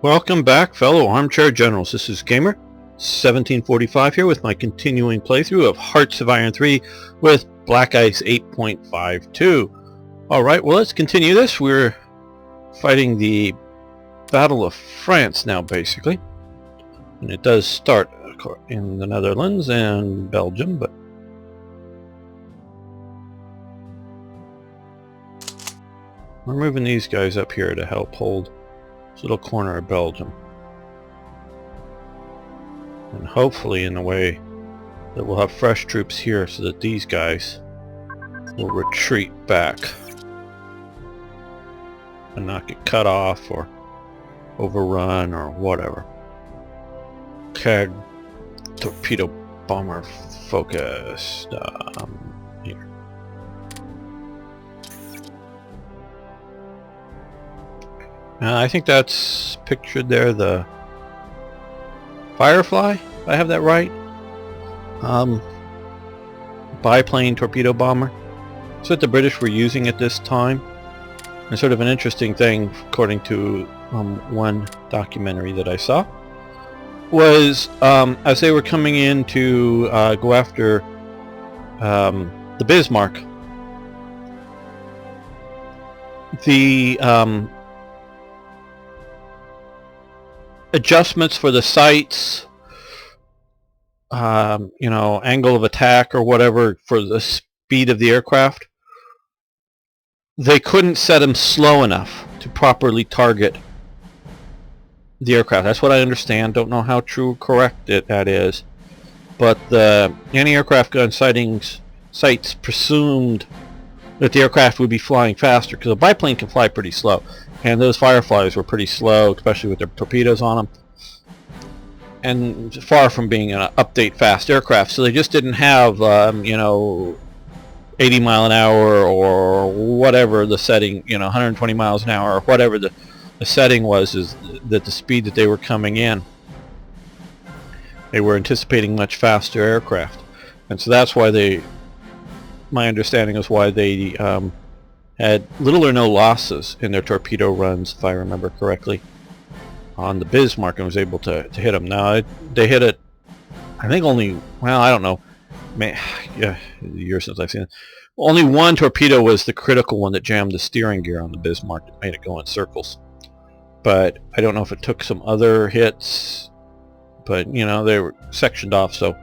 Welcome back, fellow armchair generals. This is Gamer 1745 here with my continuing playthrough of Hearts of Iron 3 with Black Ice 8.52. Alright, well, let's continue this. We're fighting the Battle of France now, basically. And it does start in the Netherlands and Belgium, but we're moving these guys up here to help hold this little corner of Belgium. And hopefully in a way that we'll have fresh troops here so that these guys will retreat back and not get cut off or overrun or whatever. Okay, torpedo bomber focused here. I think that's pictured there, the Firefly, if I have that right. Biplane torpedo bomber. That's what the British were using at this time. And sort of an interesting thing, according to one documentary that I saw, was as they were coming in to go after the Bismarck, the adjustments for the sights, angle of attack or whatever for the speed of the aircraft, they couldn't set them slow enough to properly target the aircraft. That's what I understand. Don't know how true or correct that is, but the anti-aircraft gun sights presumed that the aircraft would be flying faster, because a biplane can fly pretty slow, and those Fireflies were pretty slow, especially with their torpedoes on them, and far from being an update fast aircraft. So they just didn't have 80 mile an hour or whatever the setting, 120 miles an hour or whatever the setting was, is that the speed that they were coming in, they were anticipating much faster aircraft. And so that's why my understanding is why they had little or no losses in their torpedo runs, if I remember correctly, on the Bismarck, and was able to hit them. Now they hit it, I think only, well, I don't know, yeah, a year since I've seen it. Only one torpedo was the critical one that jammed the steering gear on the Bismarck that made it go in circles. But I don't know if it took some other hits, but they were sectioned off, so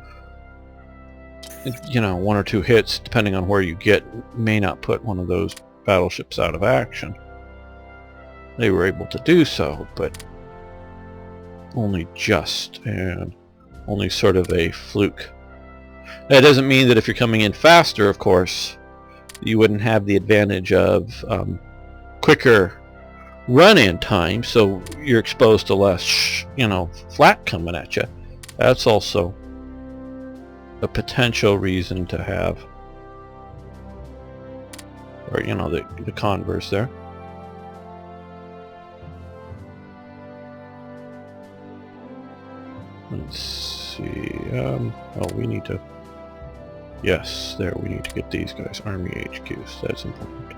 one or two hits, depending on where you get, may not put one of those battleships out of action. They were able to do so, but only just, and only sort of a fluke. That doesn't mean that if you're coming in faster, of course, you wouldn't have the advantage of quicker run-in time, so you're exposed to less, flak coming at you. That's also a potential reason to have, or the converse there. Let's see. We need to. Yes, there. We need to get these guys Army HQs. That's important.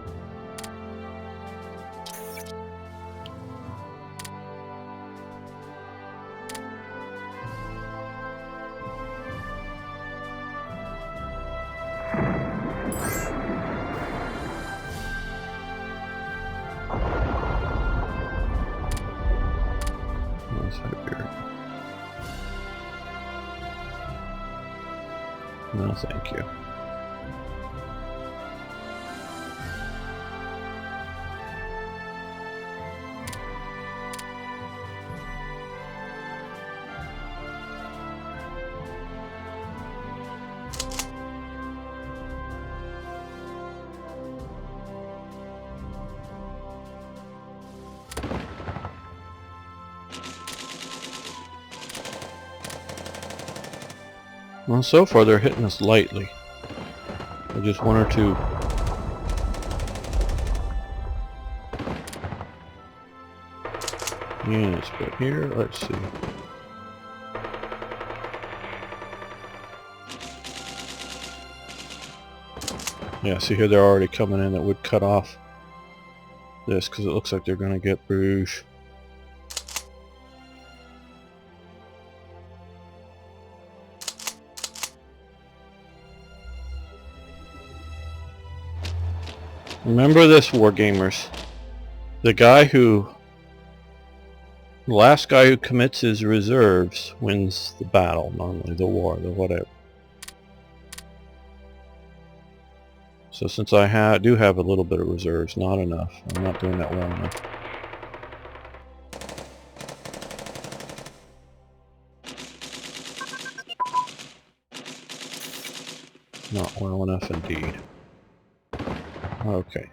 No, thank you. Well, so far they're hitting us lightly. Just one or two. Yes, but here, let's see. Yeah, see here they're already coming in. That would cut off this because it looks like they're going to get Bruges. Remember this, Wargamers. The last guy who commits his reserves wins the battle, normally, the war, the whatever. So since I do have a little bit of reserves, not enough. I'm not doing that well enough. Not well enough indeed. Okay.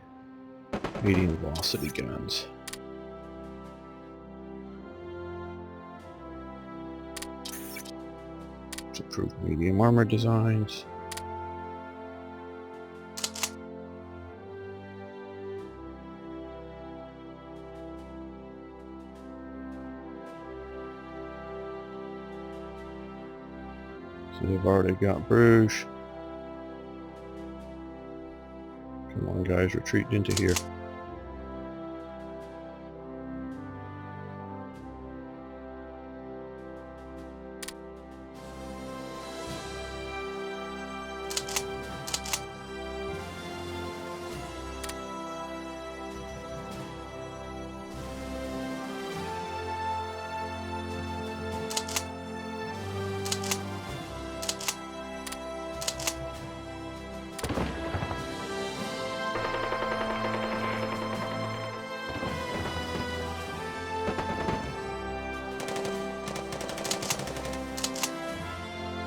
Medium velocity guns. Let's approve medium armor designs. So they've already got Bruges. Come on guys, retreat into here.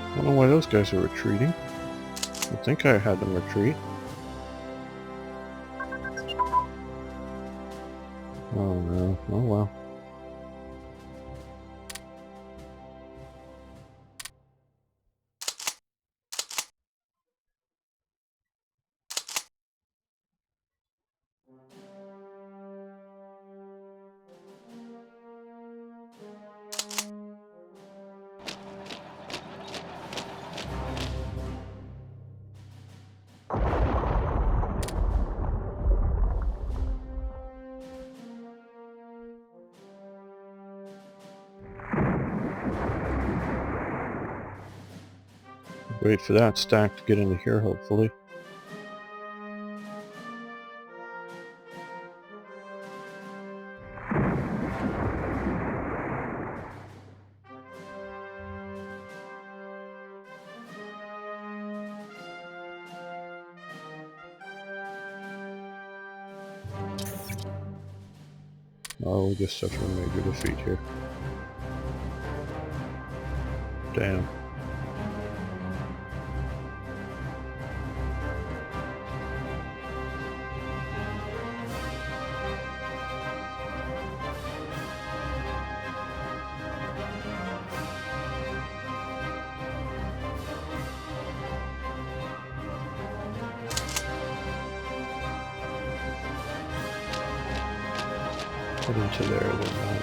I don't know why those guys are retreating. I think I had them retreat. Oh no. Oh well. Wait for that stack to get into here, hopefully. Oh, we just suffered a major defeat here. Damn. Put into there then.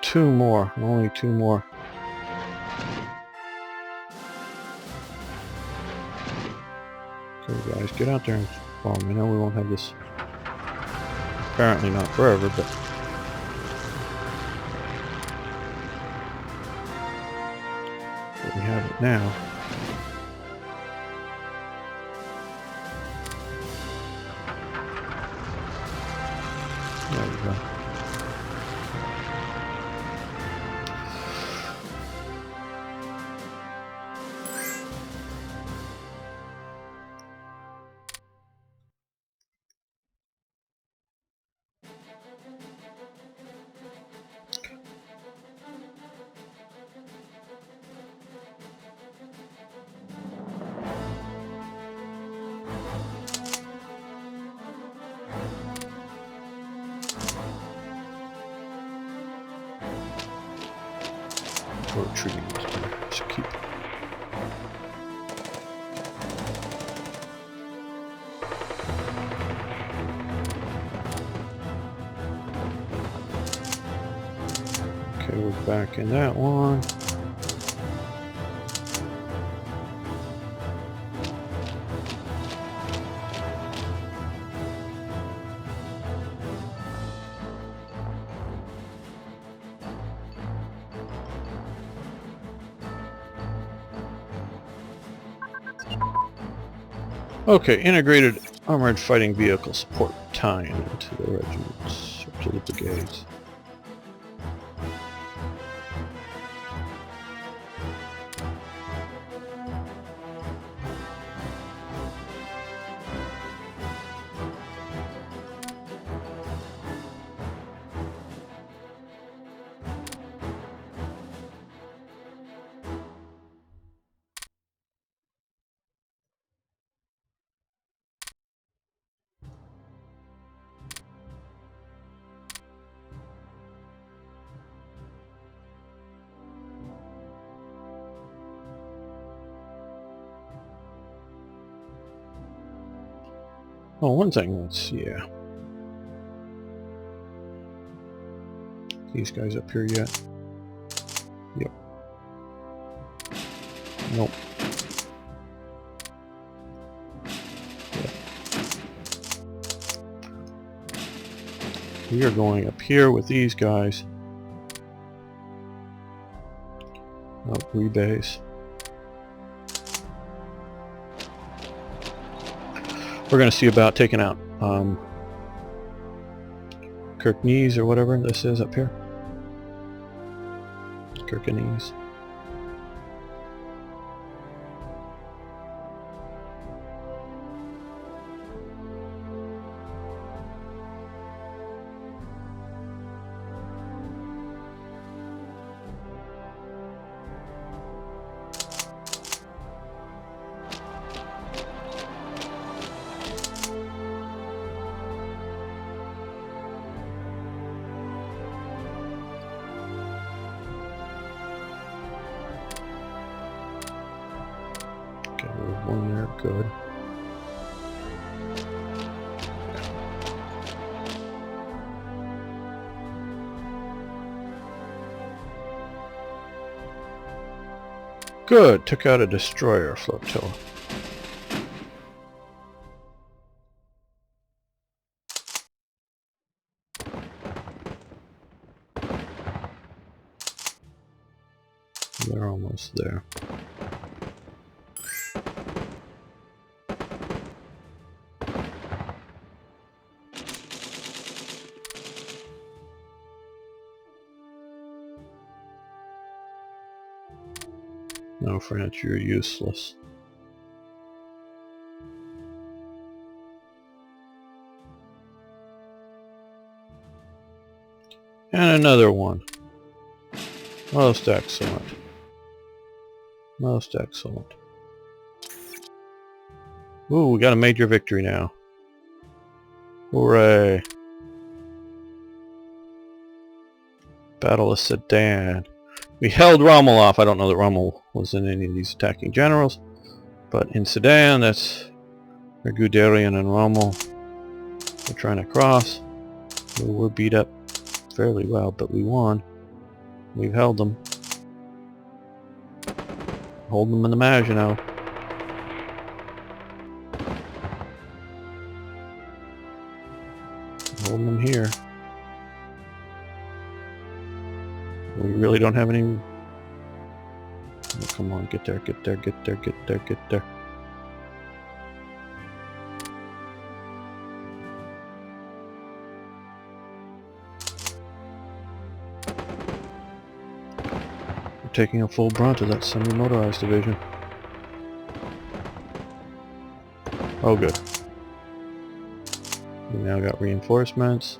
Two more, only two more. Okay guys, get out there and farm. I know we won't have this, apparently not forever, but we have it now. Or retreating. Should keep. Okay, we're back in that one. Okay, integrated armored fighting vehicle support tie into the regiments, or to the brigades. Oh, one thing, yeah. These guys up here yet? Yep. Nope. Yep. We are going up here with these guys. Oh, rebase. We're going to see about taking out Kirknees or whatever this is up here. Kirknees. Okay, there's one there, good. Good, took out a destroyer flotilla. They're almost there. No, France, you're useless. And another one. Most excellent. Most excellent. Ooh, we got a major victory now. Hooray. Battle of Sedan. We held Rommel off. I don't know that Rommel was in any of these attacking generals. But in Sedan, that's Guderian and Rommel. We're trying to cross. We were beat up fairly well, but we won. We've held them. Hold them in the Maginot. Hold them here. We really don't have any... Oh, come on, get there, get there, get there, get there, get there. We're taking a full brunt of that semi-motorized division. Oh, good. We now got reinforcements.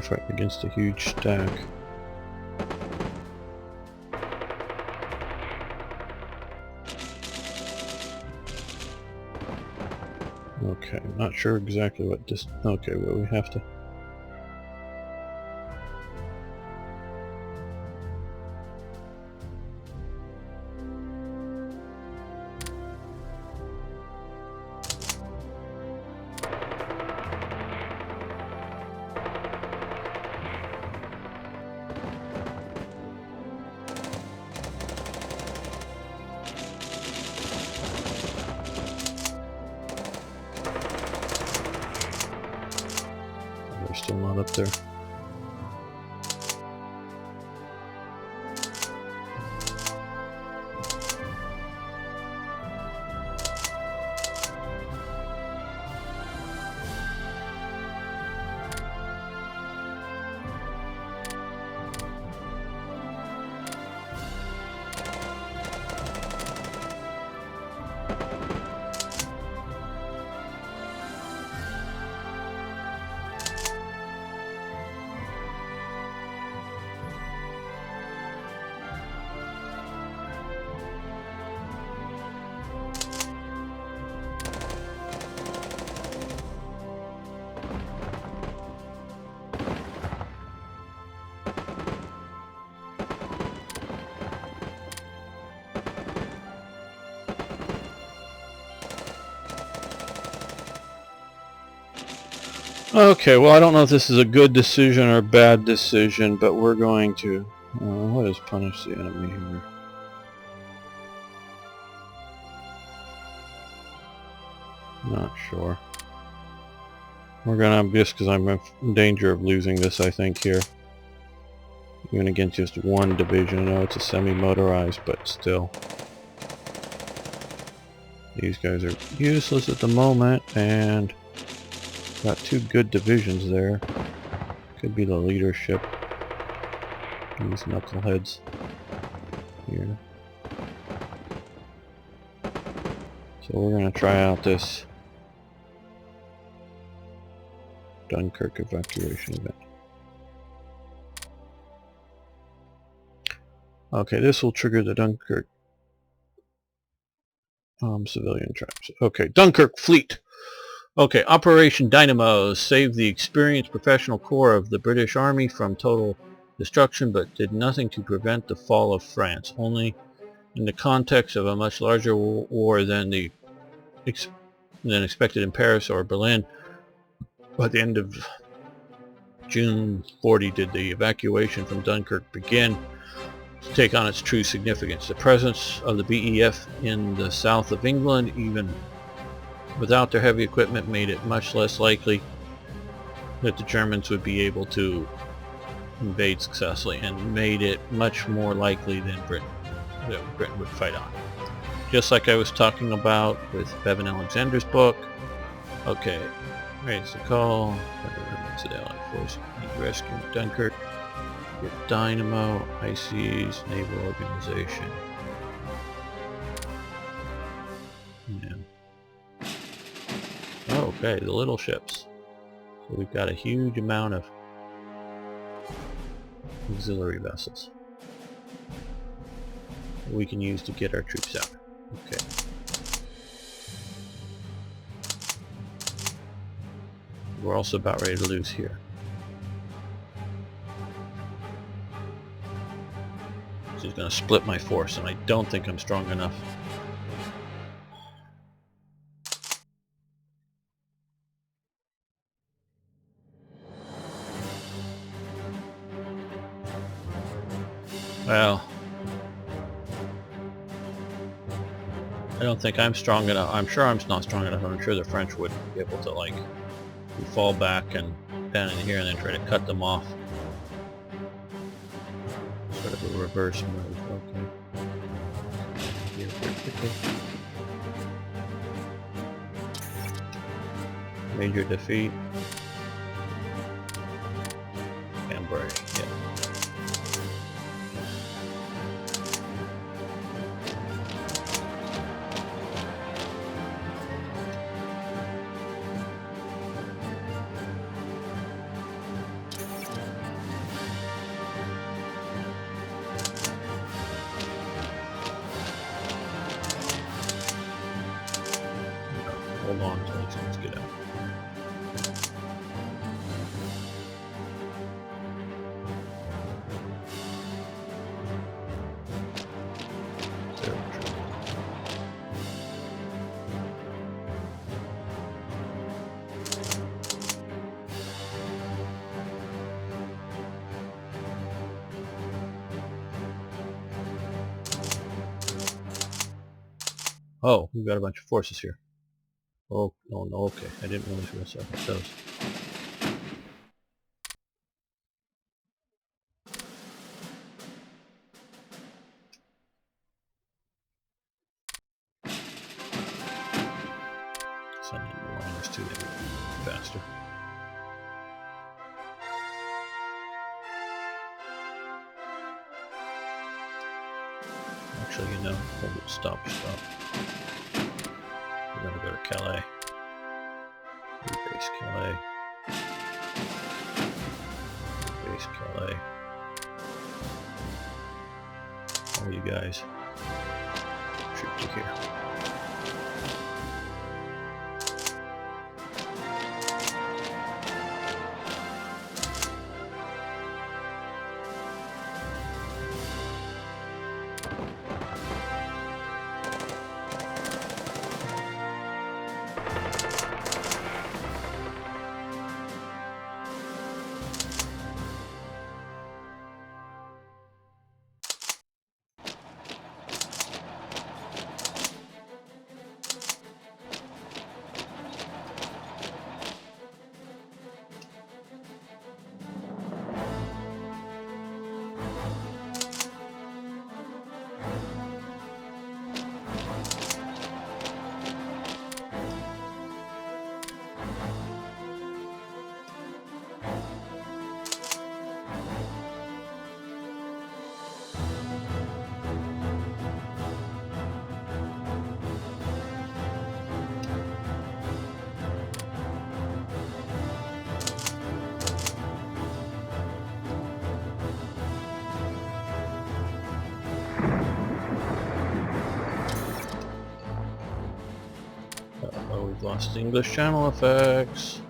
fighting against a huge stack. Okay, not sure exactly what this... Okay, well we have to... They're still not up there. Okay, well I don't know if this is a good decision or a bad decision, but we're going to... what is punish the enemy here? Not sure. We're gonna, just because I'm in danger of losing this, I think, here. Even against just one division. I know it's a semi-motorized, but still. These guys are useless at the moment, and got two good divisions there. Could be the leadership. These knuckleheads here. So we're gonna try out this Dunkirk evacuation event. Okay, this will trigger the Dunkirk civilian tribes. Okay, Dunkirk fleet. Okay, Operation Dynamo saved the experienced professional corps of the British Army from total destruction, but did nothing to prevent the fall of France. Only in the context of a much larger war than expected in Paris or Berlin. By the end of June 40 did the evacuation from Dunkirk begin to take on its true significance. The presence of the BEF in the south of England, even without their heavy equipment, made it much less likely that the Germans would be able to invade successfully, and made it much more likely than that Britain would fight on. Just like I was talking about with Bevan Alexander's book. Okay, raise the call. To the Allied force, rescue Dunkirk. Get Dynamo, IC's naval organization. Yeah. Okay, the little ships. So we've got a huge amount of auxiliary vessels that we can use to get our troops out. Okay. We're also about ready to lose here. This is going to split my force, and I don't think I'm strong enough. Well, I don't think I'm strong enough. I'm sure I'm not strong enough. I'm sure the French wouldn't be able to, like, fall back and down in here and then try to cut them off. Sort of a reverse move. Okay. Here, quickly. Major defeat. Cambrai, yeah. Oh, we've got a bunch of forces here. Oh, no, no, okay. I didn't realize we were going to those. Sending the liners to them faster. Actually, you know, hold it, stop. We're going to go to Calais. Base Calais. Base Calais. All you guys shoot to here. Uh-oh, we've lost English channel effects.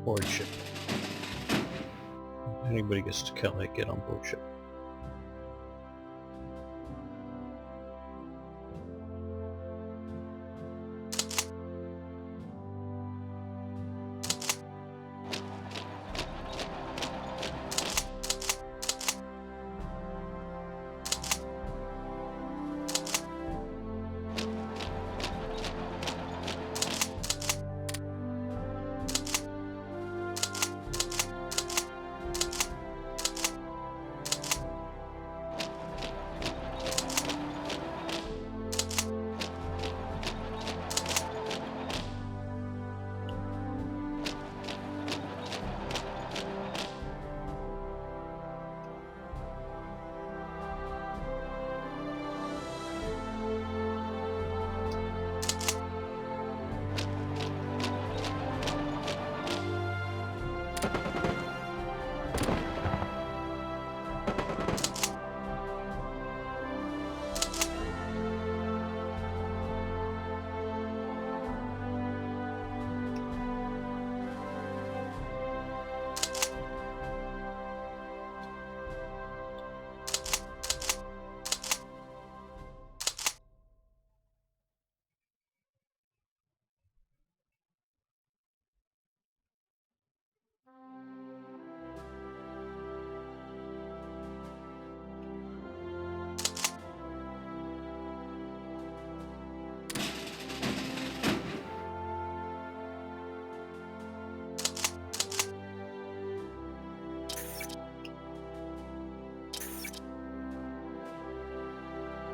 Board ship. Anybody gets to Calais, get on board ship.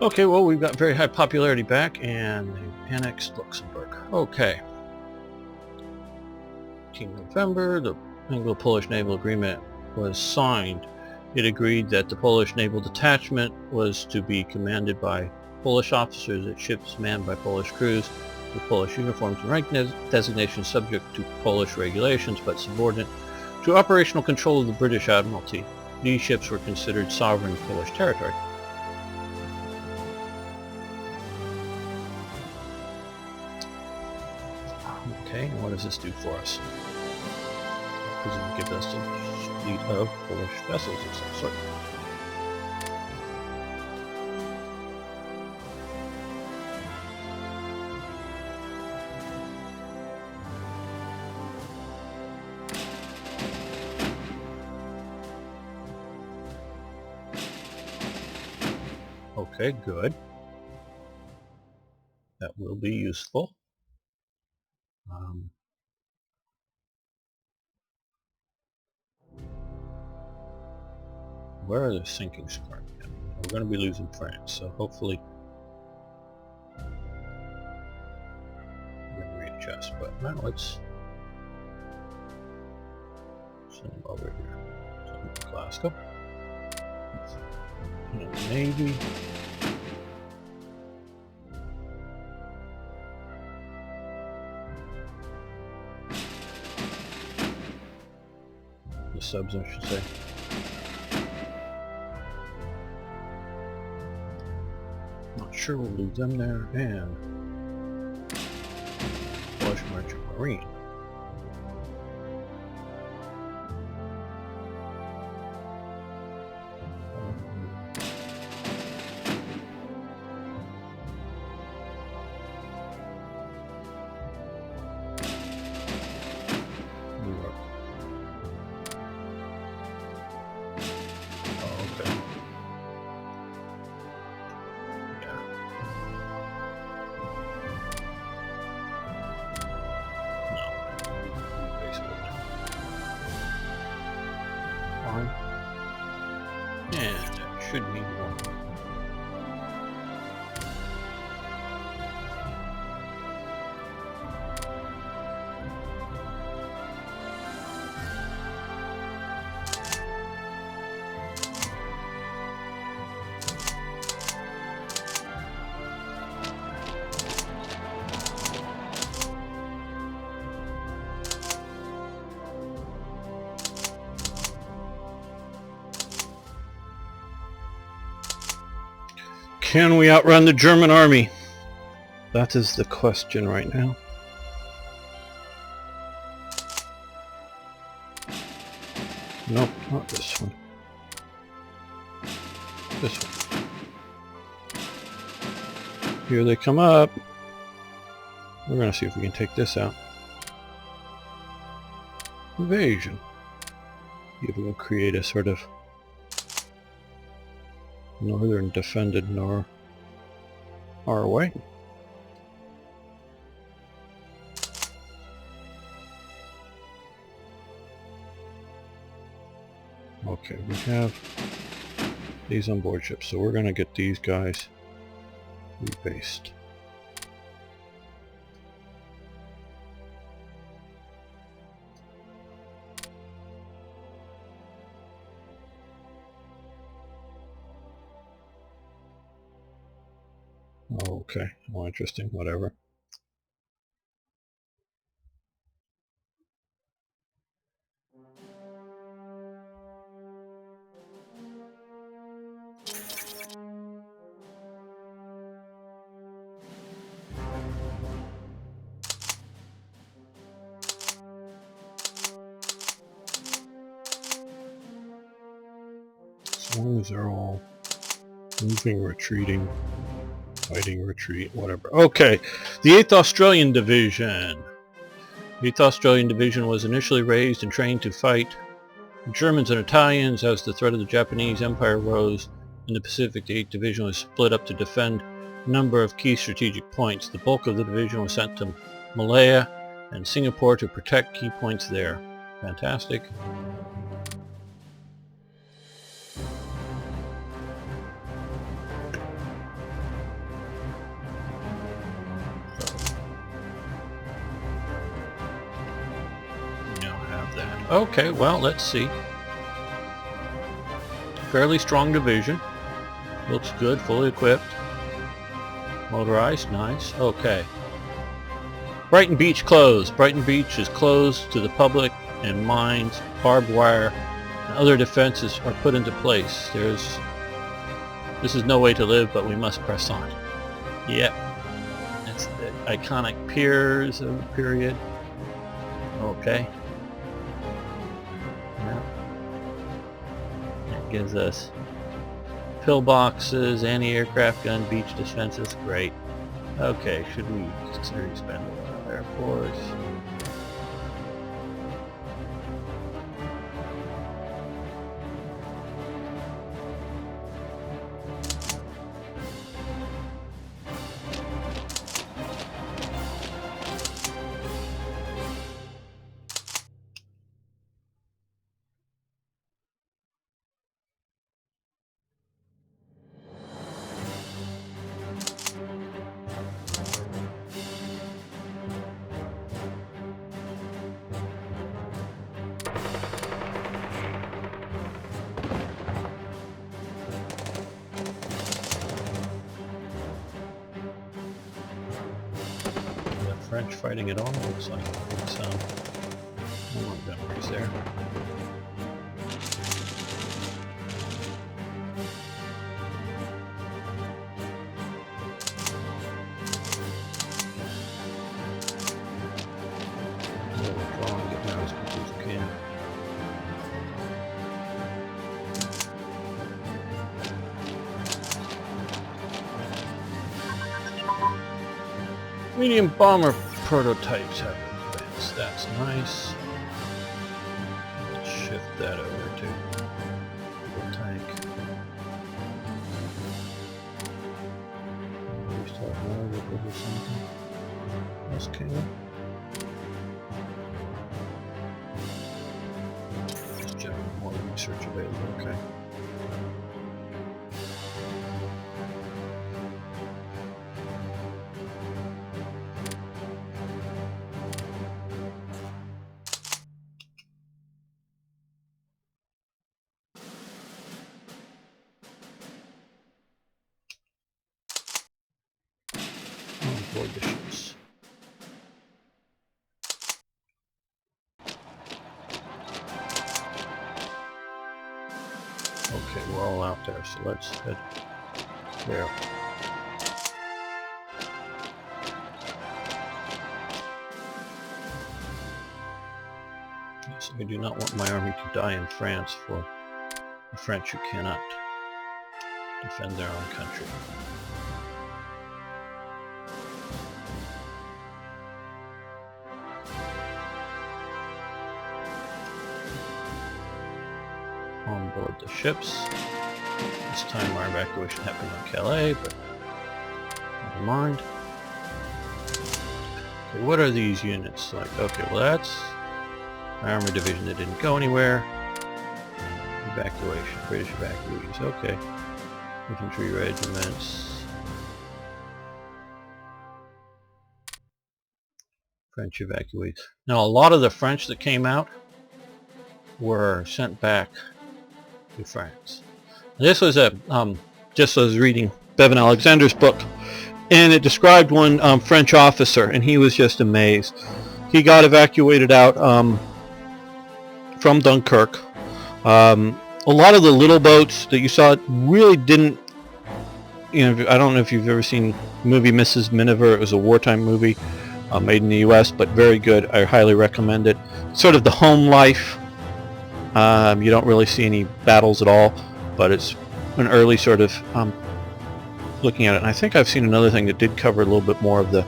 Okay, well, we've got very high popularity back, and they've annexed Luxembourg. Okay. 18 November, the Anglo-Polish Naval Agreement was signed. It agreed that the Polish naval detachment was to be commanded by Polish officers at ships manned by Polish crews, with Polish uniforms and rank designations subject to Polish regulations but subordinate to operational control of the British Admiralty. These ships were considered sovereign Polish territory. Okay, and what does this do for us? Because it will give us a fleet of Polish vessels of some sort. Okay, good. That will be useful. Where are the sinking squads? We're going to be losing France, so hopefully we're going to readjust. But now let's send them over here. Send them to Glasgow. And Navy. The subs, I should say. Not sure we'll leave them there, and Polish Merchant Marine. And that should mean more. Can we outrun the German army? That is the question right now. Nope, not this one. This one. Here they come up. We're going to see if we can take this out. Invasion. It will create a sort of northern defended our way. Okay, we have these on board ships, so we're going to get these guys rebased. Okay, well, interesting, whatever. As long as they're all moving, retreating, fighting, retreat, whatever. Okay, the 8th Australian Division. The 8th Australian Division was initially raised and trained to fight Germans and Italians as the threat of the Japanese Empire rose in the Pacific. The 8th Division was split up to defend a number of key strategic points. The bulk of the division was sent to Malaya and Singapore to protect key points there. Fantastic. Okay, well, let's see. Fairly strong division. Looks good, fully equipped. Motorized, nice. Okay. Brighton Beach closed. Brighton Beach is closed to the public, and mines, barbed wire, and other defenses are put into place. This is no way to live, but we must press on. Yep. It's the iconic piers of the period. Okay. Yeah. That gives us pillboxes, anti-aircraft gun, beach defenses. Great. Okay, should we consider expanding our Air Force? French fighting at all? Looks like some Montgomery's there. Withdraw and get out as quickly as you can. Medium bomber prototypes have advanced. That's nice. Let's shift that over to the tank. We still have more liquid or something. Let's kill it. Just general more research available. Okay. Board the ships. Okay, we're all out there, so let's head there. Yes, I do not want my army to die in France for the French who cannot defend their own country. On board the ships. This time our evacuation happened on Calais, but never mind. Okay, what are these units like? Okay, well that's my armor division that didn't go anywhere. Evacuation, British evacuees, okay. Infantry regiments. French evacuees. Now a lot of the French that came out were sent back to France. This was a just as reading Bevan Alexander's book, and it described one French officer, and he was just amazed. He got evacuated out from Dunkirk. A lot of the little boats that you saw really didn't, you know, I don't know if you've ever seen the movie Mrs. Miniver. It was a wartime movie made in the US, but very good. I highly recommend it. Sort of the home life. You don't really see any battles at all, but it's an early sort of looking at it. And I think I've seen another thing that did cover a little bit more of the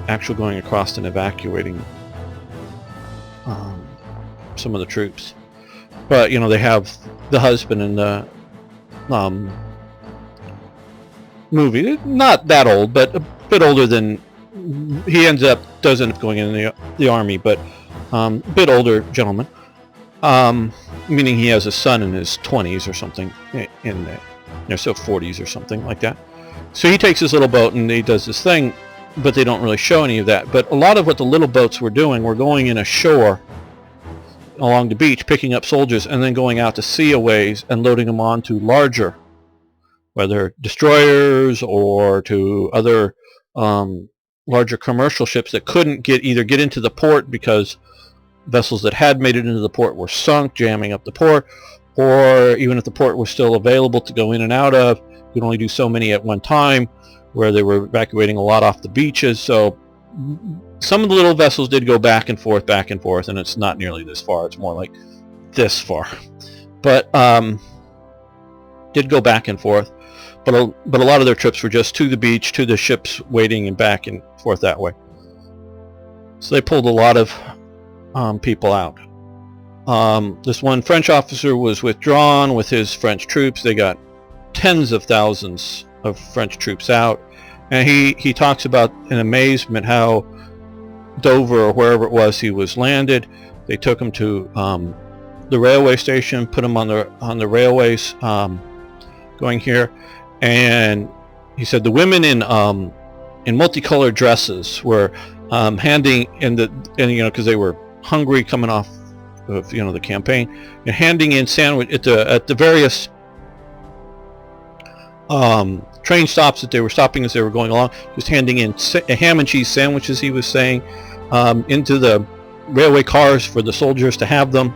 actual going across and evacuating some of the troops. But, you know, they have the husband in the movie. Not that old, but a bit older than... He does end up going in the army, but a bit older gentleman. Meaning he has a son in his 20s or something, in there, so 40s or something like that. So he takes his little boat and he does this thing, but they don't really show any of that. But a lot of what the little boats were doing were going in ashore along the beach, picking up soldiers, and then going out to sea a ways and loading them onto larger, whether destroyers or to other larger commercial ships that couldn't either get into the port because vessels that had made it into the port were sunk, jamming up the port, or even if the port was still available to go in and out of, you could only do so many at one time, where they were evacuating a lot off the beaches. So some of the little vessels did go back and forth, and it's not nearly this far. It's more like this far. But did go back and forth. But a lot of their trips were just to the beach, to the ships waiting, and back and forth that way. So they pulled a lot of people out. This one French officer was withdrawn with his French troops. They got tens of thousands of French troops out. And he talks about in amazement how Dover, or wherever it was he was landed, they took him to the railway station, put him on the railways going here. And he said the women in multicolored dresses were handing because they were hungry coming off of the campaign, and handing in sandwich at the various train stops that they were stopping as they were going along, just handing in ham and cheese sandwiches, he was saying, into the railway cars for the soldiers to have them.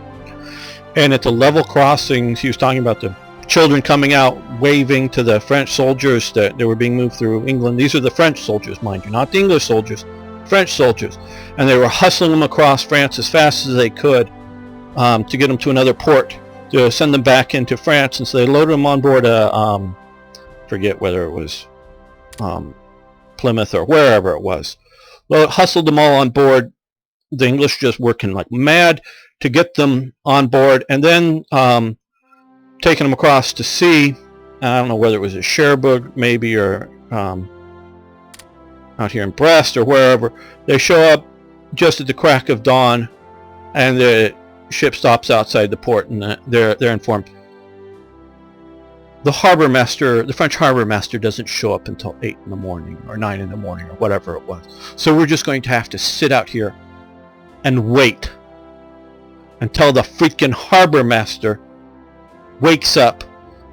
And at the level crossings, he was talking about the children coming out waving to the French soldiers that they were being moved through England. These are the French soldiers, mind you, not the English soldiers, French soldiers. And they were hustling them across France as fast as they could to get them to another port to send them back into France. And so they loaded them on board a forget whether it was Plymouth or wherever it was. Well, hustled them all on board. The English just working like mad to get them on board, and then taking them across to sea. I don't know whether it was at Cherbourg maybe, or out here in Brest or wherever. They show up just at the crack of dawn, and the ship stops outside the port, and they're informed. The harbor master, the French harbor master, doesn't show up until 8 in the morning or 9 in the morning or whatever it was. So we're just going to have to sit out here and wait until the freaking harbor master wakes up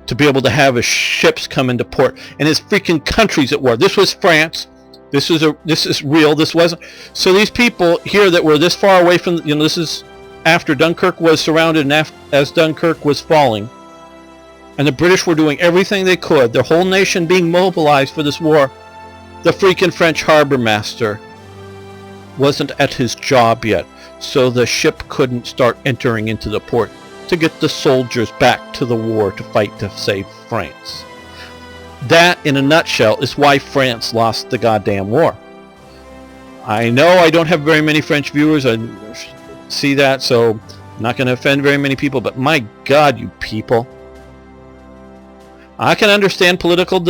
to be able to have his ships come into port. And his freaking country's at war. This was France. This is real. This wasn't. So these people here that were this far away from, this is after Dunkirk was surrounded and as Dunkirk was falling. And the British were doing everything they could, their whole nation being mobilized for this war. The freaking French harbor master wasn't at his job yet, so the ship couldn't start entering into the port to get the soldiers back to the war to fight to save France. That, in a nutshell, is why France lost the goddamn war. I know I don't have very many French viewers, I see that, so I'm not going to offend very many people, but my God, you people. I can understand political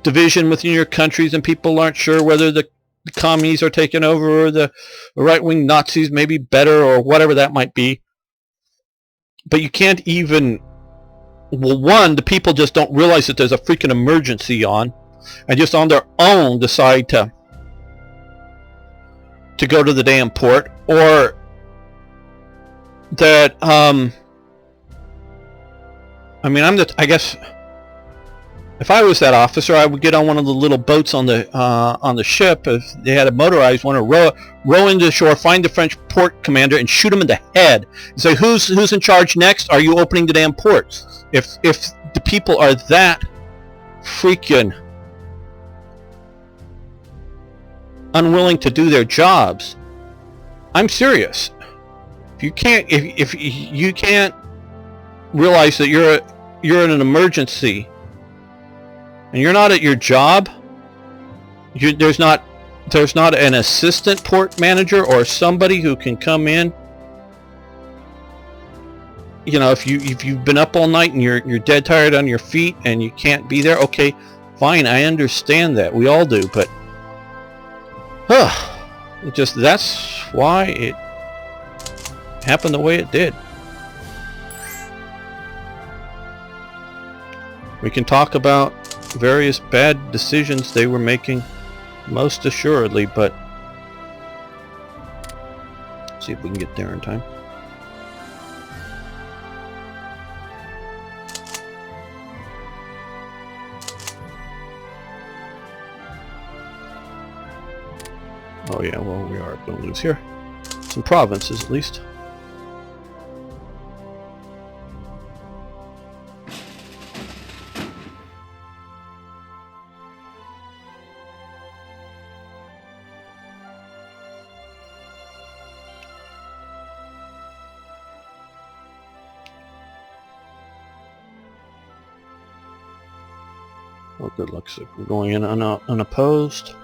division within your countries, and people aren't sure whether the commies are taking over or the right-wing Nazis may be better or whatever that might be. But you can't even... Well, one, the people just don't realize that there's a freaking emergency on, and just on their own decide to go to the damn port, or that... I guess if I was that officer, I would get on one of the little boats on the ship, if they had a motorized one, or row into the shore, find the French port commander, and shoot him in the head. And say, who's in charge next? Are you opening the damn ports? If the people are that freaking unwilling to do their jobs, I'm serious. If you can't realize that you're in an emergency and you're not at your job, there's not an assistant port manager or somebody who can come in. If you've been up all night and you're dead tired on your feet and you can't be there, okay, fine, I understand that. We all do, but that's why it happened the way it did. We can talk about various bad decisions they were making, most assuredly, but See if we can get there in time. Oh yeah, well, we are going to lose here. Some provinces, at least. Oh, good luck. So we're going in unopposed.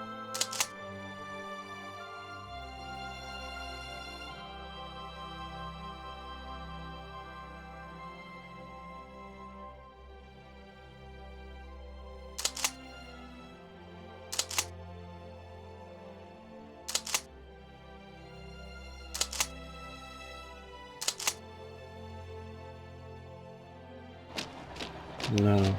No.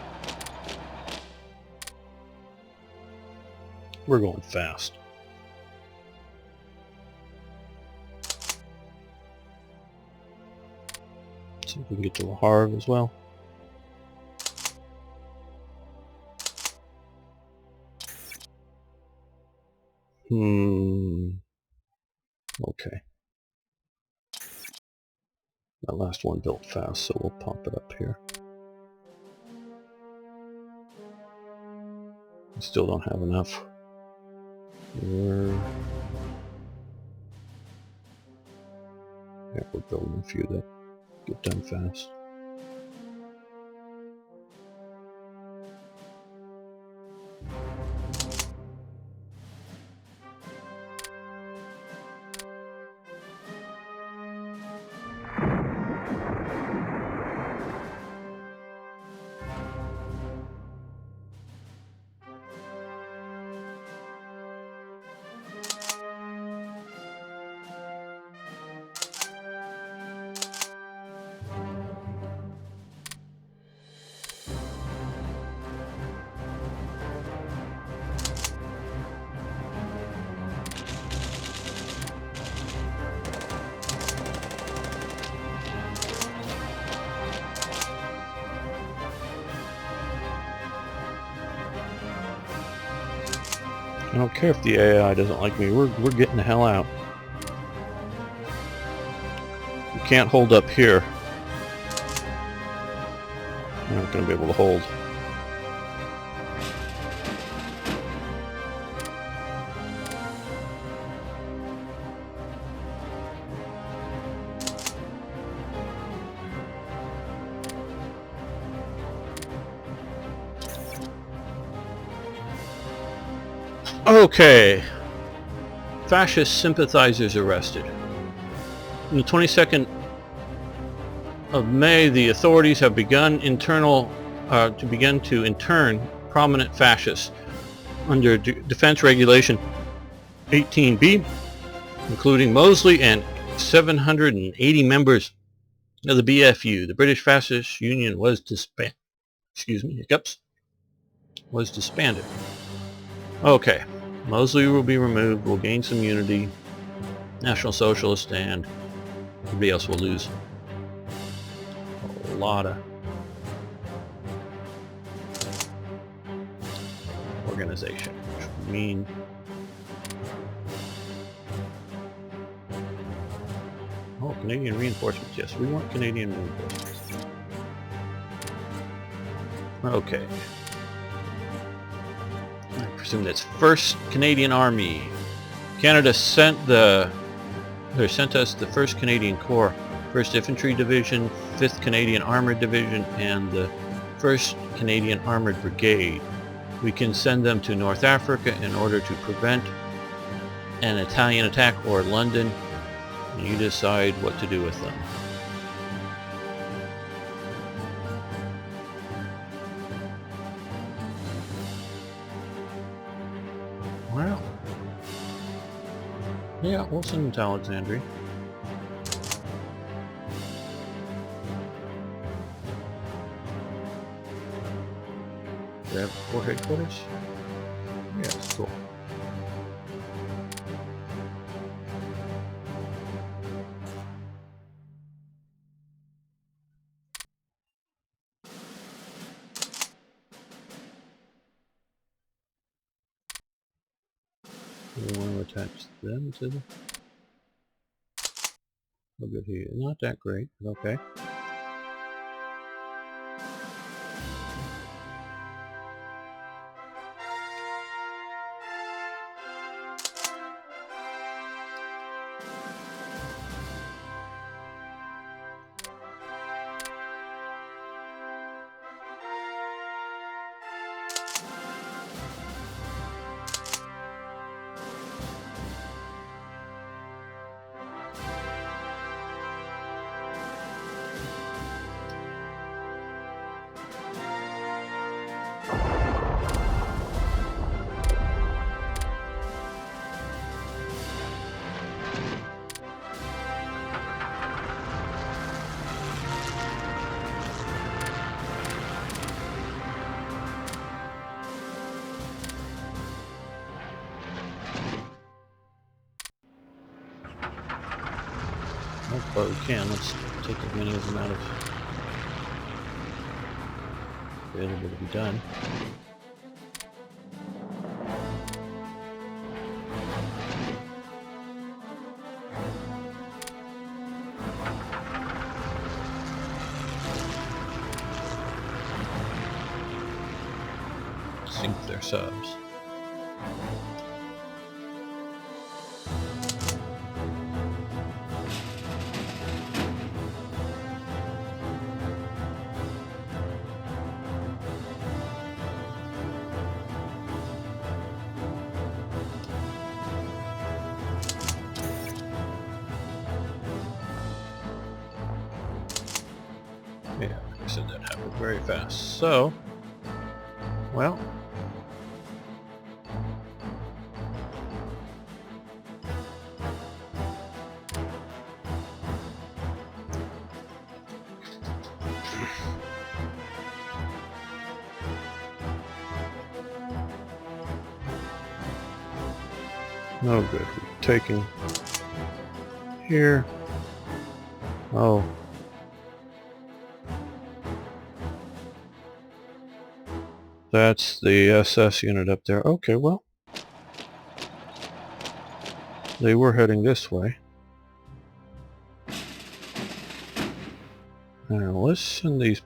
We're going fast. See if we can get to Le Havre as well. Okay. That last one built fast, so we'll pump it up here. We still don't have enough. We're building a few that get done fast. I don't care if the AI doesn't like me. We're getting the hell out. We can't hold up here. We're not going to be able to hold. Okay. Fascist sympathizers arrested. On the 22nd of May, the authorities have begun to intern prominent fascists under Defense Regulation 18B, including Mosley and 780 members of the BFU. The British Fascist Union was disbanded. Was disbanded. Okay. Mosley will be removed, we'll gain some unity, National Socialist, and everybody else will lose a lot of organization, which would mean Canadian reinforcements. Yes, we want Canadian reinforcements. Okay. I presume that's 1st Canadian Army. Canada sent us the 1st Canadian Corps, 1st Infantry Division, 5th Canadian Armored Division, and the 1st Canadian Armored Brigade. We can send them to North Africa in order to prevent an Italian attack or London, and you decide what to do with them. Well, yeah, we'll send them to Alexandria. Do they have 4 headquarters? Yeah, that's cool. We want to attach them to the... Oh, good here. Not that great, but okay. Oh, but we can. Let's take as many of them out of available to be done. Sink their subs. Yeah, like I said, that happened very fast. So, well, no good. We're taking here. Oh. That's the SS unit up there. Okay, well, they were heading this way. Now let's send these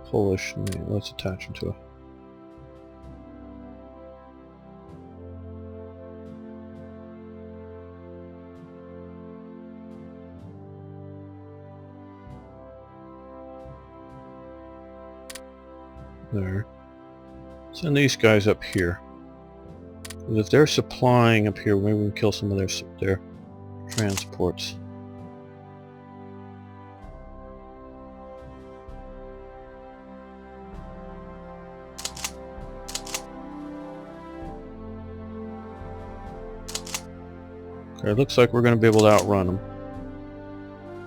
Polish, let's attach them to a... There. Send these guys up here. If they're supplying up here, maybe we can kill some of their transports. Okay, it looks like we're going to be able to outrun them.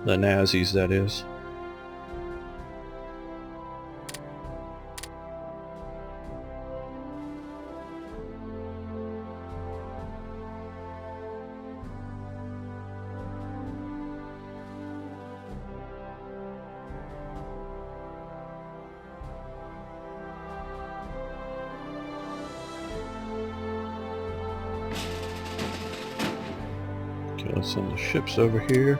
The Nazis, that is. Okay, let's send the ships over here.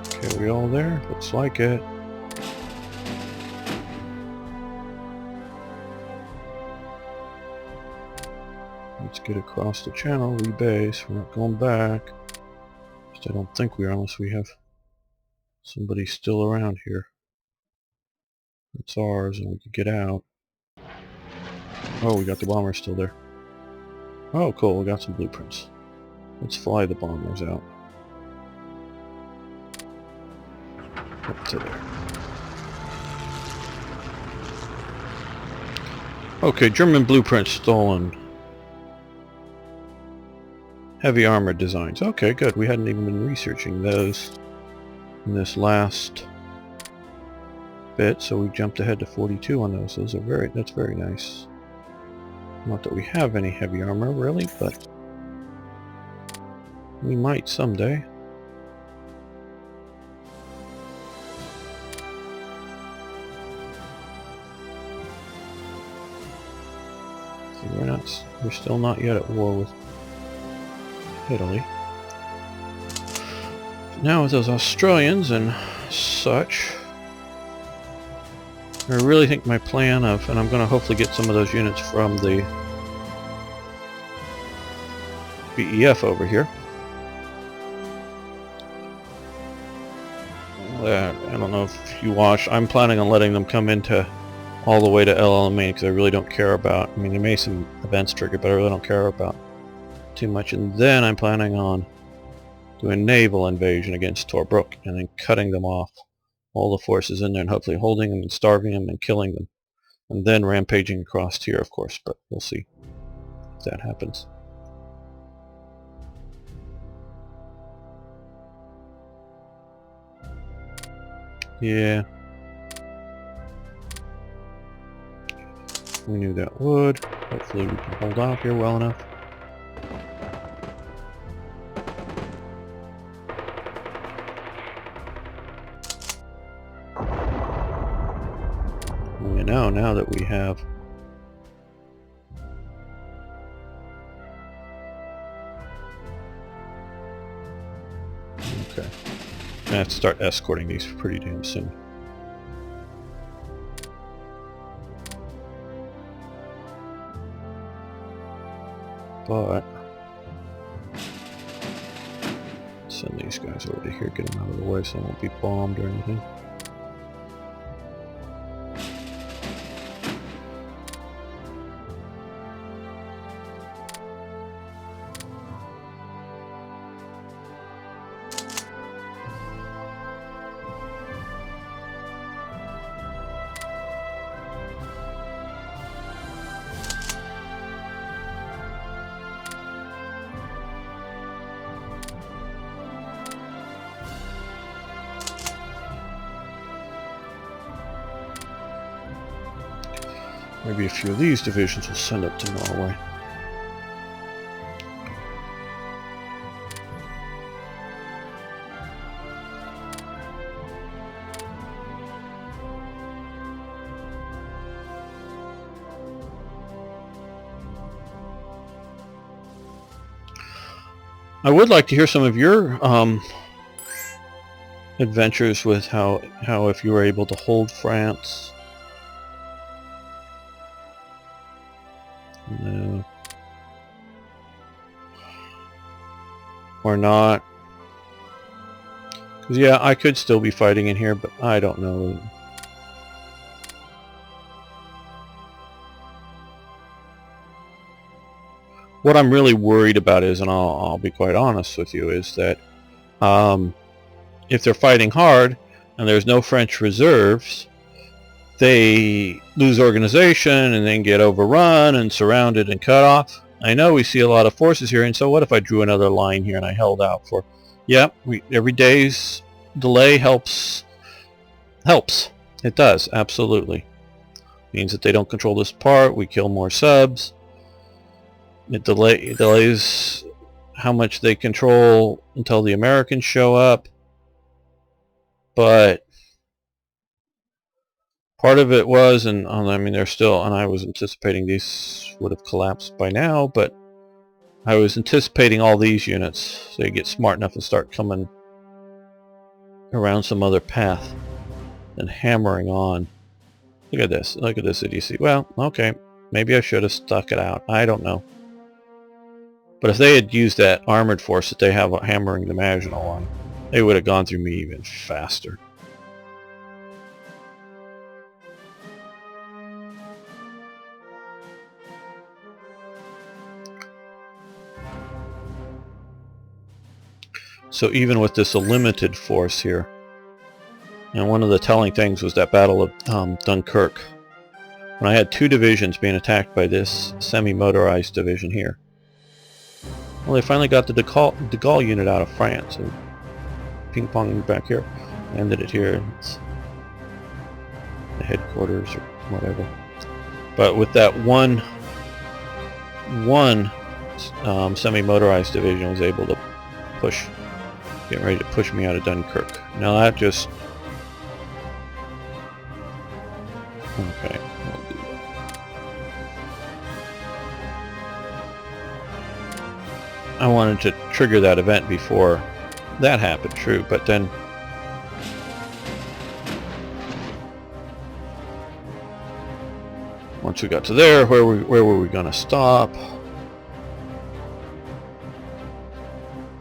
Okay, we all there? Looks like it. Let's get across the channel, rebase. We're not going back. Just I don't think we are unless we have somebody still around here. It's ours and we could get out. Oh, we got the bombers still there. Oh, cool, we got some blueprints. Let's fly the bombers out. Up to there. Okay, German blueprint stolen. Heavy armor designs. Okay, good. We hadn't even been researching those in this last bit, so we jumped ahead to 42 on those. Those are that's very nice. Not that we have any heavy armor, really, but we might someday. We're still not yet at war with Italy. Now with those Australians and such, I really think my plan of, and I'm going to hopefully get some of those units from the BEF over here. I don't know if you watched. I'm planning on letting them come into all the way to El Alamein because I really don't care about. I mean, there may be some events triggered, but I really don't care about too much. And then I'm planning on doing naval invasion against Tobruk and then cutting them off, all the forces in there, and hopefully holding them and starving them and killing them, and then rampaging across here, of course. But we'll see if that happens. Yeah. We knew that would. Hopefully we can hold off here well enough. You know, now that we have okay. I have to start escorting these pretty damn soon. But send these guys over to here, get them out of the way so they won't be bombed or anything. Maybe a few of these divisions will send up to Norway. I would like to hear some of your adventures with how if you were able to hold France. No. Or not. 'Cause yeah, I could still be fighting in here, but I don't know. What I'm really worried about is, and I'll be quite honest with you, is that if they're fighting hard and there's no French reserves, they lose organization and then get overrun and surrounded and cut off. I know we see a lot of forces here, and so what if I drew another line here and I held out for... Yeah, every day's delay helps. It does, absolutely. Means that they don't control this part, we kill more subs. It delays how much they control until the Americans show up. But part of it was, and I mean, they're still, and I was anticipating these would have collapsed by now, but I was anticipating all these units, so they get smart enough and start coming around some other path and hammering on. Look at this idiocy. Well, okay, maybe I should have stuck it out. I don't know. But if they had used that armored force that they have hammering the Maginot on, they would have gone through me even faster. So even with this limited force here, and one of the telling things was that Battle of Dunkirk, when I had two divisions being attacked by this semi-motorized division here. Well, they finally got the de Gaulle unit out of France, and ping-ponging back here. Ended it here. It's the headquarters or whatever. But with that one semi-motorized division, was able to get ready to push me out of Dunkirk. Now that just... Okay, I'll do that. I wanted to trigger that event before that happened, true, but then once we got to there, where were we going to stop?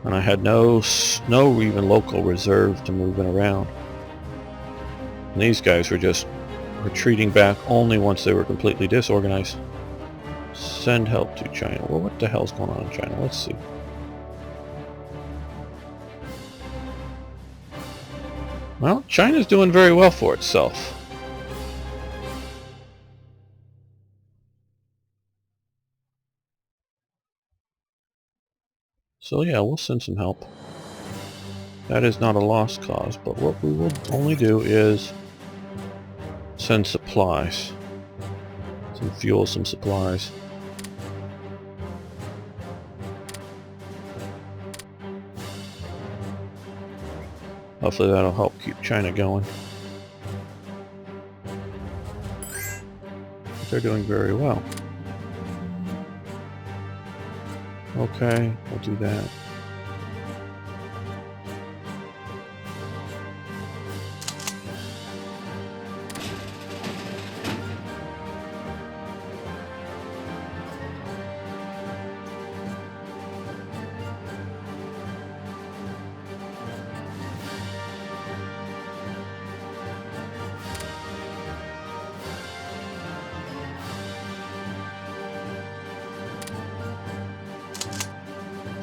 And I had no even local reserve to moving around. And these guys were just retreating back only once they were completely disorganized. Send help to China. Well, what the hell's going on in China? Let's see. Well, China's doing very well for itself. So yeah, we'll send some help. That is not a lost cause, but what we will only do is send supplies. Some fuel, some supplies. Hopefully that'll help keep China going. They're doing very well. Okay, we'll do that.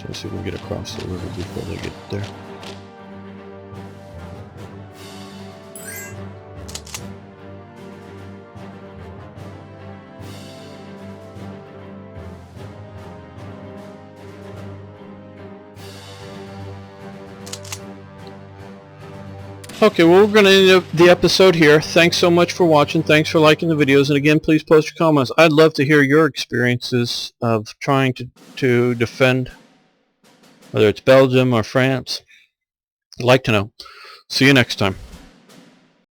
Let's see if we can get across the river before they get there. Okay, well, we're going to end the episode here. Thanks so much for watching. Thanks for liking the videos. And again, please post your comments. I'd love to hear your experiences of trying to defend, whether it's Belgium or France. I'd like to know. See you next time.